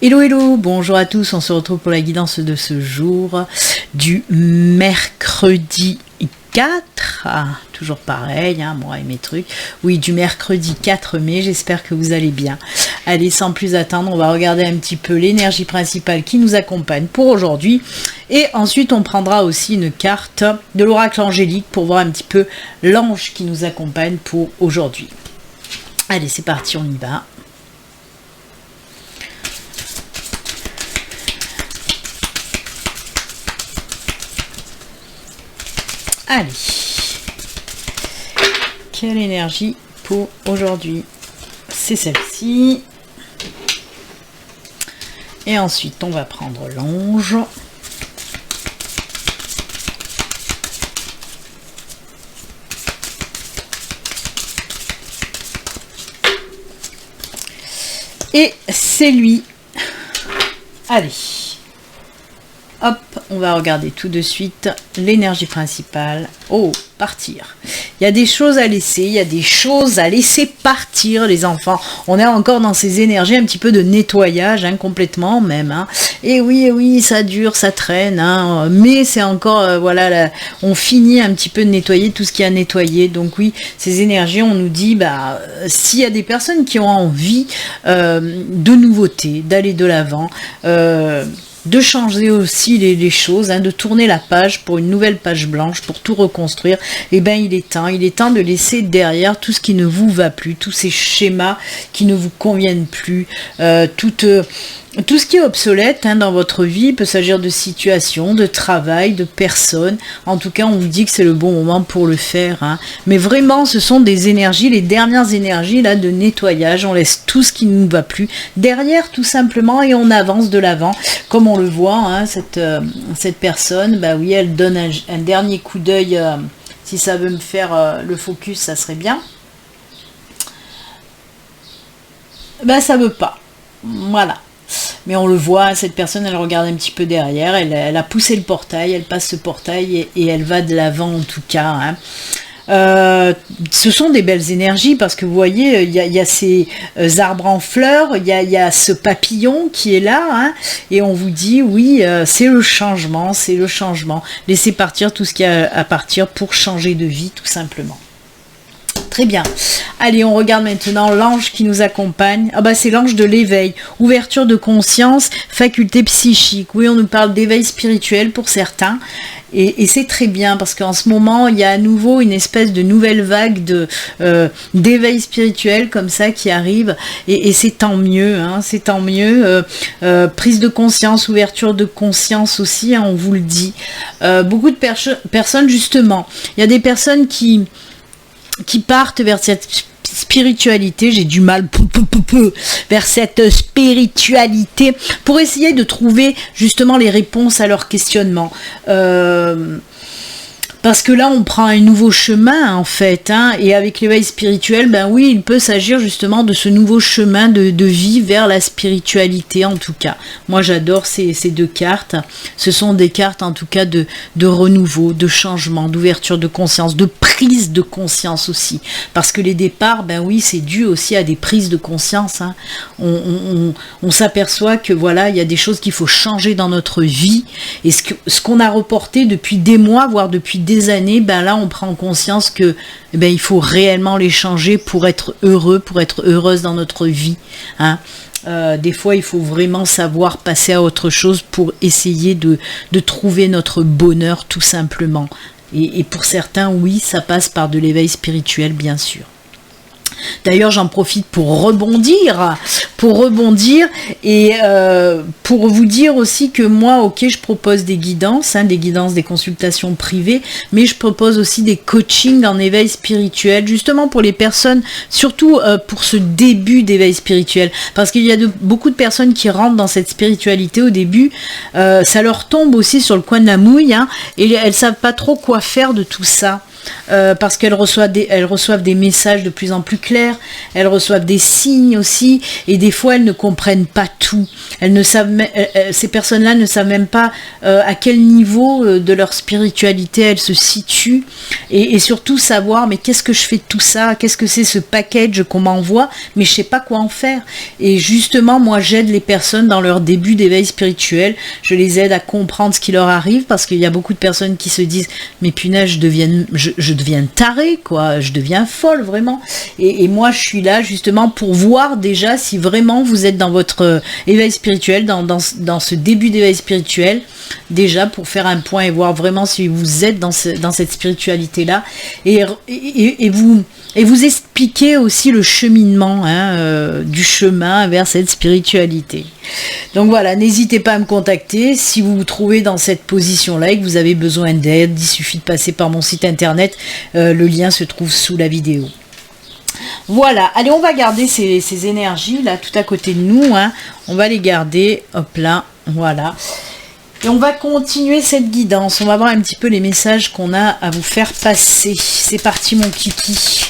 Hello hello, bonjour à tous, on se retrouve pour la guidance de ce jour du mercredi 4, toujours pareil, moi et mes trucs, oui du mercredi 4 mai, j'espère que vous allez bien. Allez, sans plus attendre, on va regarder un petit peu l'énergie principale qui nous accompagne pour aujourd'hui, et ensuite on prendra aussi une carte de l'oracle angélique pour voir un petit peu l'ange qui nous accompagne pour aujourd'hui. Allez, c'est parti, on y va. Allez, quelle énergie pour aujourd'hui? C'est celle-ci. Et ensuite, on va prendre l'ange. Et c'est lui. Allez. Hop, on va regarder tout de suite l'énergie principale. Oh, partir. Il y a des choses à laisser, il y a des choses à laisser partir, les enfants. On est encore dans ces énergies un petit peu de nettoyage, complètement même. Et oui, ça dure, ça traîne, mais c'est encore, voilà, on finit un petit peu de nettoyer tout ce qu'il y a à nettoyer. Donc oui, ces énergies, on nous dit, s'il y a des personnes qui ont envie de nouveautés, d'aller de l'avant, de changer aussi les choses, de tourner la page pour une nouvelle page blanche, pour tout reconstruire, il est temps de laisser derrière tout ce qui ne vous va plus, tous ces schémas qui ne vous conviennent plus, tout ce qui est obsolète dans votre vie. Il peut s'agir de situations, de travail, de personnes. En tout cas, on vous dit que c'est le bon moment pour le faire. Mais vraiment, ce sont des énergies, les dernières énergies là de nettoyage. On laisse tout ce qui ne nous va plus derrière, tout simplement, et on avance de l'avant. Comme on le voit, cette personne, oui, elle donne un dernier coup d'œil. Si ça veut me faire le focus, ça serait bien. Ça veut pas. Voilà. Mais on le voit, cette personne, elle regarde un petit peu derrière, elle a poussé le portail, elle passe ce portail et elle va de l'avant en tout cas. Ce sont des belles énergies parce que vous voyez, il y a ces arbres en fleurs, il y a ce papillon qui est là, et on vous dit, oui, c'est le changement, laissez partir tout ce qui a à partir pour changer de vie tout simplement. Très bien. Allez, on regarde maintenant l'ange qui nous accompagne. C'est l'ange de l'éveil, ouverture de conscience, faculté psychique. Oui, on nous parle d'éveil spirituel pour certains. Et c'est très bien parce qu'en ce moment, il y a à nouveau une espèce de nouvelle vague d'éveil spirituel comme ça qui arrive. Et c'est tant mieux, c'est tant mieux. Prise de conscience, ouverture de conscience aussi, on vous le dit. Beaucoup de personnes, justement, il y a des personnes qui partent vers cette spiritualité, j'ai du mal vers cette spiritualité pour essayer de trouver justement les réponses à leurs questionnements. Parce que là, on prend un nouveau chemin, en fait, et avec l'éveil spirituel, oui, il peut s'agir justement de ce nouveau chemin de vie vers la spiritualité, en tout cas. Moi, j'adore ces deux cartes. Ce sont des cartes, en tout cas, de renouveau, de changement, d'ouverture de conscience, de prise de conscience aussi. Parce que les départs, oui, c'est dû aussi à des prises de conscience. On s'aperçoit que, voilà, il y a des choses qu'il faut changer dans notre vie. Et ce qu'on a reporté depuis des mois, voire depuis des années, là on prend conscience que il faut réellement les changer pour être heureux, pour être heureuse dans notre vie. Des fois il faut vraiment savoir passer à autre chose pour essayer de trouver notre bonheur tout simplement. Et pour certains, oui, ça passe par de l'éveil spirituel, bien sûr. D'ailleurs, j'en profite pour rebondir et pour vous dire aussi que moi, ok, je propose des guidances, des consultations privées, mais je propose aussi des coachings en éveil spirituel, justement pour les personnes, surtout pour ce début d'éveil spirituel, parce qu'il y a beaucoup de personnes qui rentrent dans cette spiritualité au début, ça leur tombe aussi sur le coin de la mouille, et elles savent pas trop quoi faire de tout ça. parce qu'elles reçoivent des messages de plus en plus clairs, elles reçoivent des signes aussi, et des fois elles ne comprennent pas tout. Ces personnes-là ne savent même pas à quel niveau de leur spiritualité elles se situent, et surtout savoir, mais qu'est-ce que je fais de tout ça, qu'est-ce que c'est ce package qu'on m'envoie, mais je sais pas quoi en faire. Et justement, moi j'aide les personnes dans leur début d'éveil spirituel, je les aide à comprendre ce qui leur arrive, parce qu'il y a beaucoup de personnes qui se disent, mais punaise, je deviens tarée, quoi, je deviens folle, vraiment. Et moi je suis là justement pour voir déjà si vraiment vous êtes dans votre éveil spirituel, dans ce début d'éveil spirituel, déjà pour faire un point et voir vraiment si vous êtes dans cette spiritualité là, et vous expliquer aussi le cheminement du chemin vers cette spiritualité. Donc voilà, n'hésitez pas à me contacter si vous vous trouvez dans cette position là et que vous avez besoin d'aide. Il suffit de passer par mon site internet, le lien se trouve sous la vidéo. Voilà, allez, on va garder ces énergies là tout à côté de nous, on va les garder, hop là, voilà. Et on va continuer cette guidance, on va voir un petit peu les messages qu'on a à vous faire passer. C'est parti mon kiki.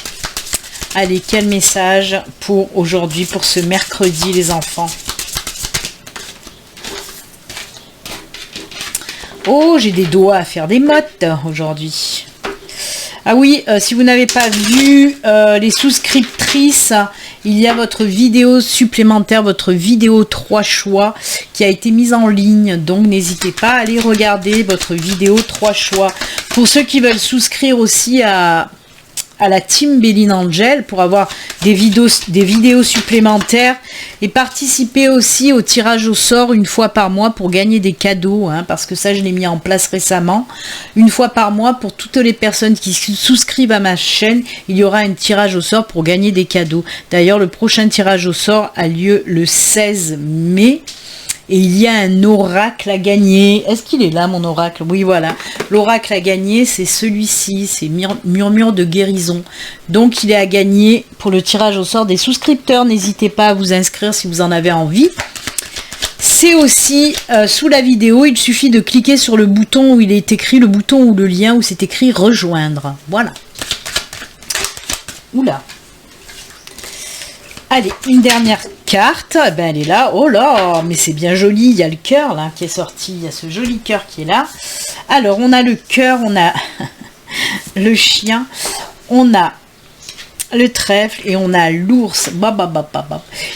Allez, quel message pour aujourd'hui, pour ce mercredi les enfants? Oh, j'ai des doigts à faire des mottes aujourd'hui. Ah oui, si vous n'avez pas vu les souscriptrices, il y a votre vidéo supplémentaire, votre vidéo 3 choix qui a été mise en ligne. Donc n'hésitez pas à aller regarder votre vidéo 3 choix. Pour ceux qui veulent souscrire aussi à la team Béline Angel pour avoir des vidéos supplémentaires et participer aussi au tirage au sort une fois par mois pour gagner des cadeaux, parce que ça je l'ai mis en place récemment. Une fois par mois pour toutes les personnes qui souscrivent à ma chaîne, il y aura un tirage au sort pour gagner des cadeaux. D'ailleurs le prochain tirage au sort a lieu le 16 mai. Et il y a un oracle à gagner. Est-ce qu'il est là, mon oracle? Oui, voilà. L'oracle à gagner, c'est celui-ci. C'est Murmure de guérison. Donc, il est à gagner pour le tirage au sort des souscripteurs. N'hésitez pas à vous inscrire si vous en avez envie. C'est aussi sous la vidéo. Il suffit de cliquer sur le bouton où il est écrit, le bouton ou le lien où c'est écrit rejoindre. Voilà. Oula. Allez, une dernière carte, ben elle est là. Oh là, mais c'est bien joli, il y a le cœur là qui est sorti, il y a ce joli cœur qui est là. Alors, on a le cœur, on a le chien, on a le trèfle et on a l'ours.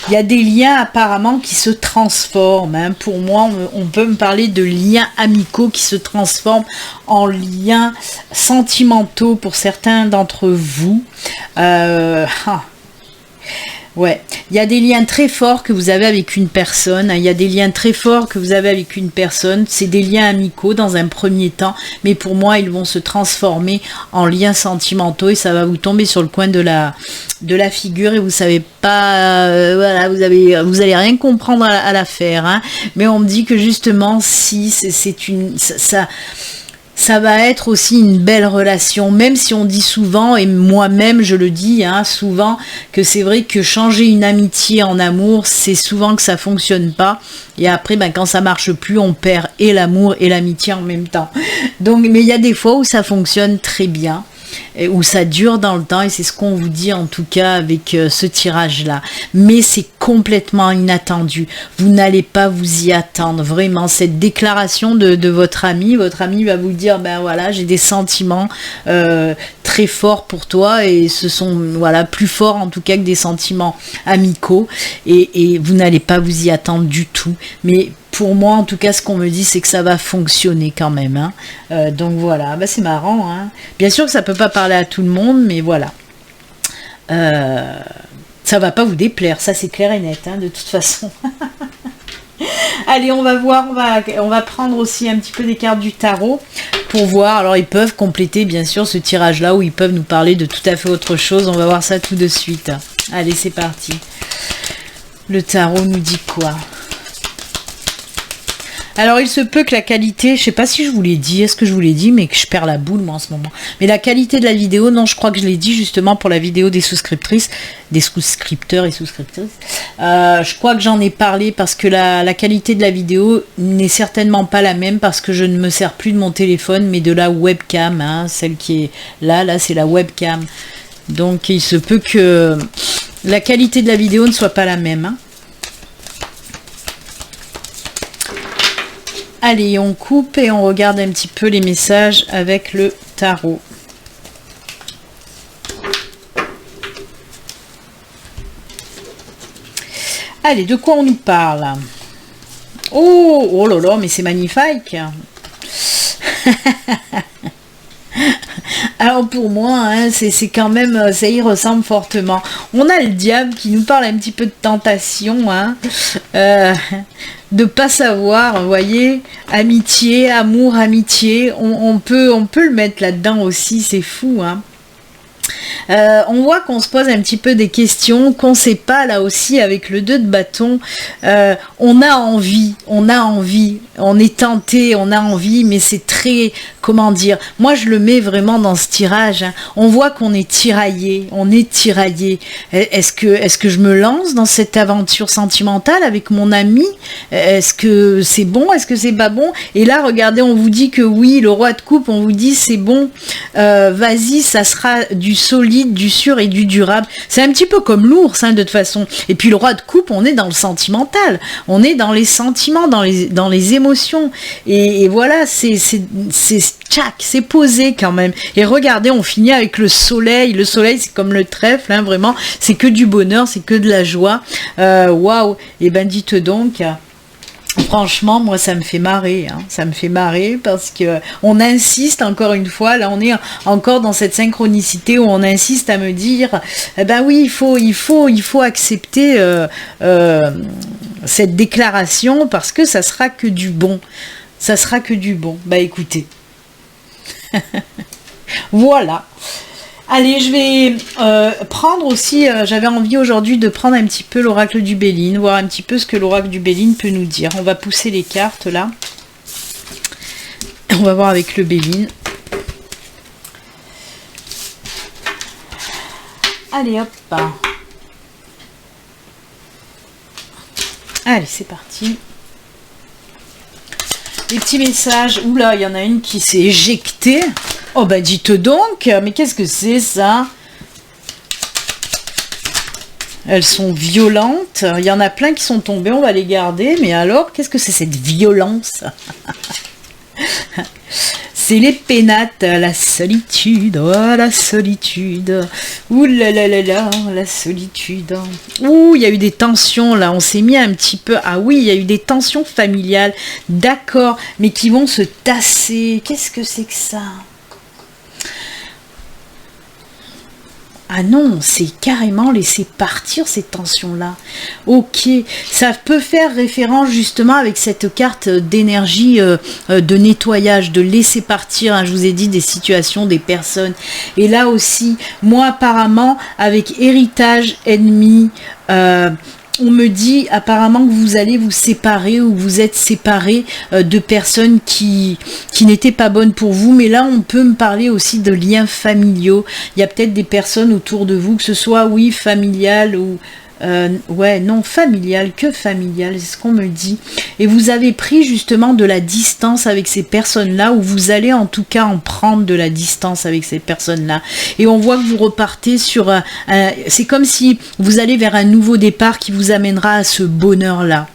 Il y a des liens apparemment qui se transforment. Pour moi, on peut me parler de liens amicaux qui se transforment en liens sentimentaux pour certains d'entre vous. Ouais, il y a des liens très forts que vous avez avec une personne, il y a des liens très forts que vous avez avec une personne, c'est des liens amicaux dans un premier temps, mais pour moi ils vont se transformer en liens sentimentaux et ça va vous tomber sur le coin de la figure et vous savez pas, voilà, vous allez rien comprendre à l'affaire, mais on me dit que justement si ça va être aussi une belle relation, même si on dit souvent, et moi-même je le dis souvent, que c'est vrai que changer une amitié en amour, c'est souvent que ça fonctionne pas, et après quand ça marche plus, on perd et l'amour et l'amitié en même temps. Donc, mais il y a des fois où ça fonctionne très bien, et où ça dure dans le temps, et c'est ce qu'on vous dit en tout cas avec ce tirage là, mais c'est complètement inattendu, vous n'allez pas vous y attendre, vraiment, cette déclaration de votre ami va vous dire, ben voilà, j'ai des sentiments très forts pour toi, et ce sont, voilà, plus forts en tout cas que des sentiments amicaux, et vous n'allez pas vous y attendre du tout, mais pour moi, en tout cas, ce qu'on me dit, c'est que ça va fonctionner quand même. Donc voilà, c'est marrant. Bien sûr que ça peut pas parler à tout le monde, mais voilà. Ça va pas vous déplaire, ça c'est clair et net, de toute façon. Allez, on va voir, on va prendre aussi un petit peu des cartes du tarot pour voir. Alors, ils peuvent compléter, bien sûr, ce tirage-là, où ils peuvent nous parler de tout à fait autre chose. On va voir ça tout de suite. Allez, c'est parti. Le tarot nous dit quoi ? Alors, il se peut que la qualité, je sais pas si je vous l'ai dit, est-ce que je vous l'ai dit, mais que je perds la boule, moi, en ce moment. Mais la qualité de la vidéo, non, je crois que je l'ai dit, justement, pour la vidéo des souscriptrices, des souscripteurs et souscriptrices. Je crois que j'en ai parlé parce que la qualité de la vidéo n'est certainement pas la même parce que je ne me sers plus de mon téléphone, mais de la webcam, hein, celle qui est là, c'est la webcam. Donc, il se peut que la qualité de la vidéo ne soit pas la même, hein. Allez, on coupe et on regarde un petit peu les messages avec le tarot. Allez, de quoi on nous parle? Oh là là, mais c'est magnifique. Alors pour moi, hein, c'est quand même, ça y ressemble fortement. On a le diable qui nous parle un petit peu de tentation, hein, de pas savoir, vous voyez, amitié, amour, amitié, on peut le mettre là-dedans aussi, c'est fou, hein. On voit qu'on se pose un petit peu des questions, qu'on ne sait pas là aussi avec le 2 de bâton. On a envie, on est tenté, on a envie, mais c'est très, comment dire, moi je le mets vraiment dans ce tirage, hein. On voit qu'on est tiraillé, Est-ce que je me lance dans cette aventure sentimentale avec mon ami? Est-ce que c'est bon? Est-ce que c'est pas bon? Et là, regardez, on vous dit que oui, le roi de coupe, on vous dit c'est bon, vas-y, ça sera du solide, du sûr et du durable. C'est un petit peu comme l'ours, hein, de toute façon. Et puis le roi de coupe, on est dans le sentimental, on est dans les sentiments, dans les émotions. Et voilà, c'est tchac, c'est posé quand même. Et regardez, on finit avec le soleil. Le soleil, c'est comme le trèfle, hein, vraiment. C'est que du bonheur, c'est que de la joie. Waouh. Et ben dites donc. Franchement, moi, ça me fait marrer, hein. Ça me fait marrer parce que on insiste encore une fois. Là, on est encore dans cette synchronicité où on insiste à me dire, eh ben oui, il faut accepter cette déclaration parce que ça sera que du bon. Ça sera que du bon. Bah écoutez, voilà. Allez, je vais prendre aussi, j'avais envie aujourd'hui de prendre un petit peu l'oracle du Béline, voir un petit peu ce que l'oracle du Béline peut nous dire. On va pousser les cartes là. On va voir avec le Béline. Allez, hop. Allez, c'est parti. Les petits messages. Oula, il y en a une qui s'est éjectée. Oh bah dites donc, mais qu'est-ce que c'est ça? Elles sont violentes. Il y en a plein qui sont tombés, on va les garder. Mais alors, qu'est-ce que c'est cette violence? C'est les pénates, la solitude, oh la solitude. Ouh là là là là, la solitude. Ouh, il y a eu des tensions là, on s'est mis un petit peu... Ah oui, il y a eu des tensions familiales, d'accord, mais qui vont se tasser. Qu'est-ce que c'est que ça? Ah non, c'est carrément laisser partir ces tensions-là. Ok, ça peut faire référence justement avec cette carte d'énergie de nettoyage, de laisser partir, hein, je vous ai dit, des situations, des personnes. Et là aussi, moi apparemment, avec héritage ennemi, on me dit apparemment que vous allez vous séparer ou vous êtes séparés de personnes qui n'étaient pas bonnes pour vous. Mais là, on peut me parler aussi de liens familiaux. Il y a peut-être des personnes autour de vous, que ce soit, oui, familial ou... ouais, non, familial, que familial, c'est ce qu'on me dit. Et vous avez pris justement de la distance avec ces personnes-là, ou vous allez en tout cas en prendre de la distance avec ces personnes-là. Et on voit que vous repartez sur c'est comme si vous allez vers un nouveau départ qui vous amènera à ce bonheur-là.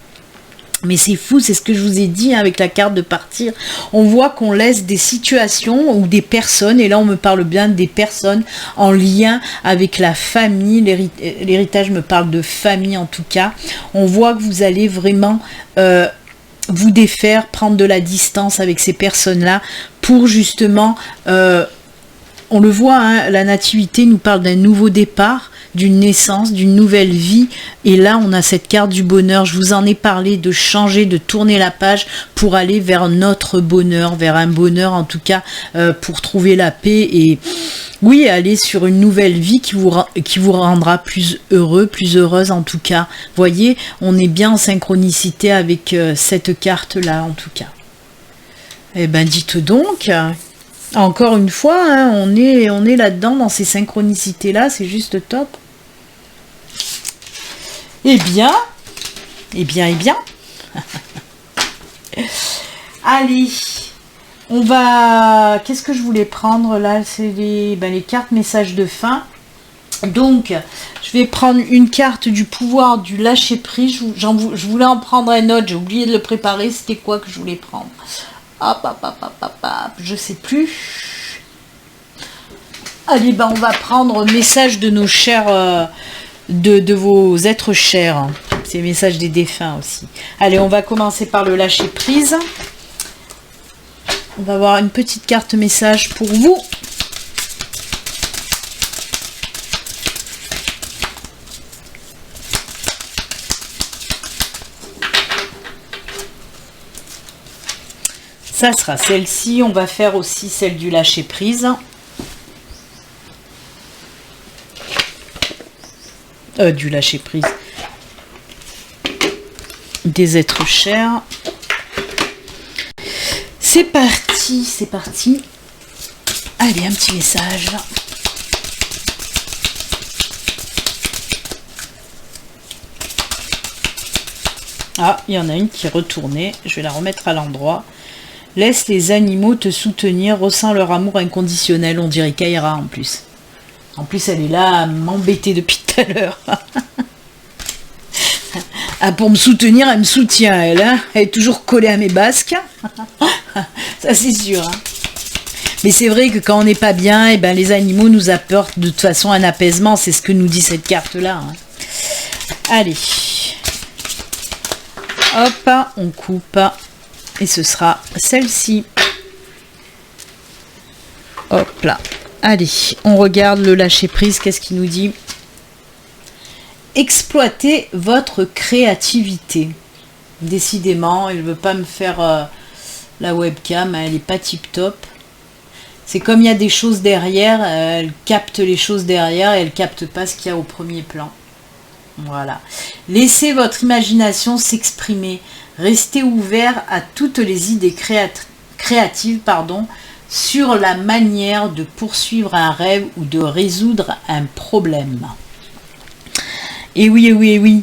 Mais c'est fou, c'est ce que je vous ai dit, hein, avec la carte de partir. On voit qu'on laisse des situations ou des personnes, et là on me parle bien des personnes en lien avec la famille. L'héritage me parle de famille en tout cas. On voit que vous allez vraiment vous défaire, prendre de la distance avec ces personnes-là pour justement... on le voit, hein, la nativité nous parle d'un nouveau départ. d'une naissance, d'une nouvelle vie. Et là, on a cette carte du bonheur. Je vous en ai parlé, de changer, de tourner la page pour aller vers notre bonheur, vers un bonheur en tout cas, pour trouver la paix et oui, aller sur une nouvelle vie qui vous rendra plus heureux, plus heureuse en tout cas. Voyez, on est bien en synchronicité avec cette carte-là en tout cas. Eh ben dites donc, encore une fois, hein, on est là-dedans dans ces synchronicités-là, c'est juste top. Eh bien. Allez, on va... Qu'est-ce que je voulais prendre là? C'est les cartes messages de fin. Donc, je vais prendre une carte du pouvoir du lâcher-prise. Je voulais en prendre un autre, j'ai oublié de le préparer. C'était quoi que je voulais prendre? Je sais plus. Allez, ben on va prendre message de nos chers, de vos êtres chers. C'est message des défunts aussi. Allez, on va commencer par le lâcher prise. On va avoir une petite carte message pour vous. Ça sera celle-ci. On va faire aussi celle du lâcher prise. Du lâcher prise. Des êtres chers. C'est parti, c'est parti. Allez, un petit message. Ah, il y en a une qui est retournée. Je vais la remettre à l'endroit. Laisse les animaux te soutenir, ressens leur amour inconditionnel. On dirait Kaira en plus. En plus, elle est là à m'embêter depuis tout à l'heure. Ah, pour me soutenir, elle me soutient, elle. Hein, elle est toujours collée à mes basques. Ça, c'est sûr. Hein. Mais c'est vrai que quand on n'est pas bien, eh ben, les animaux nous apportent de toute façon un apaisement. C'est ce que nous dit cette carte-là. Hein. Allez. Hop, on coupe. Et ce sera celle-ci. Hop là. Allez, on regarde le lâcher-prise. Qu'est-ce qu'il nous dit? Exploitez votre créativité. Décidément, il ne veut pas me faire la webcam. Elle n'est pas tip-top. C'est comme il y a des choses derrière. Elle capte les choses derrière et elle ne capte pas ce qu'il y a au premier plan. Voilà. Laissez votre imagination s'exprimer. Restez ouvert à toutes les idées créatives, sur la manière de poursuivre un rêve ou de résoudre un problème. Et oui, et oui, et oui.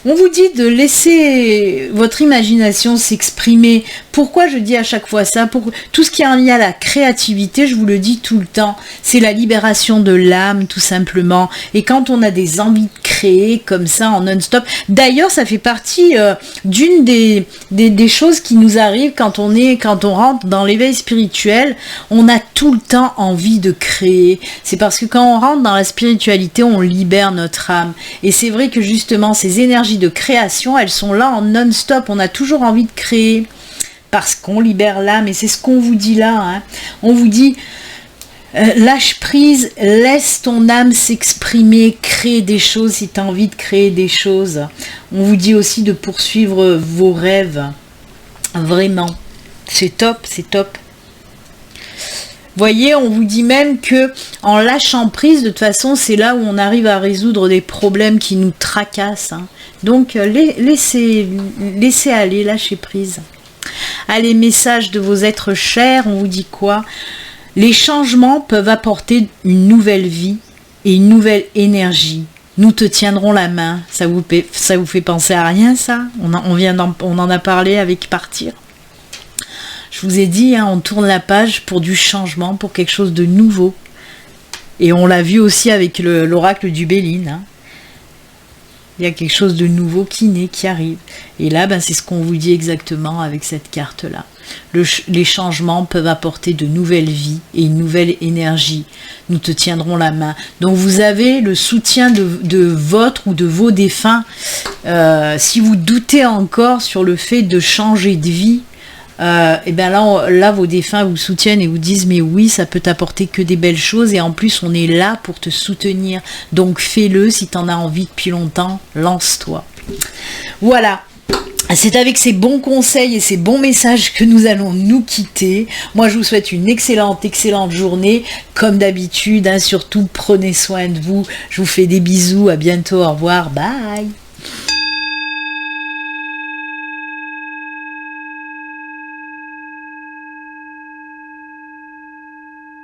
On vous dit de laisser votre imagination s'exprimer. Pourquoi je dis à chaque fois ça? Pour tout ce qui est en lien à la créativité, je vous le dis tout le temps, c'est la libération de l'âme, tout simplement. Et quand on a des envies de créer comme ça en non-stop, d'ailleurs, ça fait partie d'une des choses qui nous arrivent quand on rentre dans l'éveil spirituel. On a tout le temps envie de créer. C'est parce que quand on rentre dans la spiritualité, on libère notre âme. Et c'est vrai que justement, ces énergies de création, elles sont là en non-stop. On a toujours envie de créer parce qu'on libère l'âme. Et c'est ce qu'on vous dit là. Hein. On vous dit, lâche prise, laisse ton âme s'exprimer, crée des choses si tu as envie de créer des choses. On vous dit aussi de poursuivre vos rêves. Vraiment. C'est top, c'est top. Voyez, on vous dit même que en lâchant prise, de toute façon, c'est là où on arrive à résoudre des problèmes qui nous tracassent. Hein. Donc, laissez aller, lâchez prise. Allez, message de vos êtres chers, on vous dit quoi? Les changements peuvent apporter une nouvelle vie et une nouvelle énergie. Nous te tiendrons la main. Ça vous fait penser à rien, ça? On en a parlé avec Partir. Je vous ai dit, hein, on tourne la page pour du changement, pour quelque chose de nouveau. Et on l'a vu aussi avec l'oracle du Béline. Hein. Il y a quelque chose de nouveau qui naît, qui arrive. Et là, ben, c'est ce qu'on vous dit exactement avec cette carte-là. Les changements peuvent apporter de nouvelles vies et une nouvelle énergie. Nous te tiendrons la main. Donc vous avez le soutien de votre ou de vos défunts. Si vous doutez encore sur le fait de changer de vie, et bien là, vos défunts vous soutiennent et vous disent mais oui, ça peut t'apporter que des belles choses et en plus on est là pour te soutenir. Donc fais-le, si tu en as envie depuis longtemps, lance-toi. Voilà. C'est avec ces bons conseils et ces bons messages que nous allons nous quitter. Moi, je vous souhaite une excellente journée. Comme d'habitude, hein, surtout, prenez soin de vous. Je vous fais des bisous. À bientôt. Au revoir. Bye.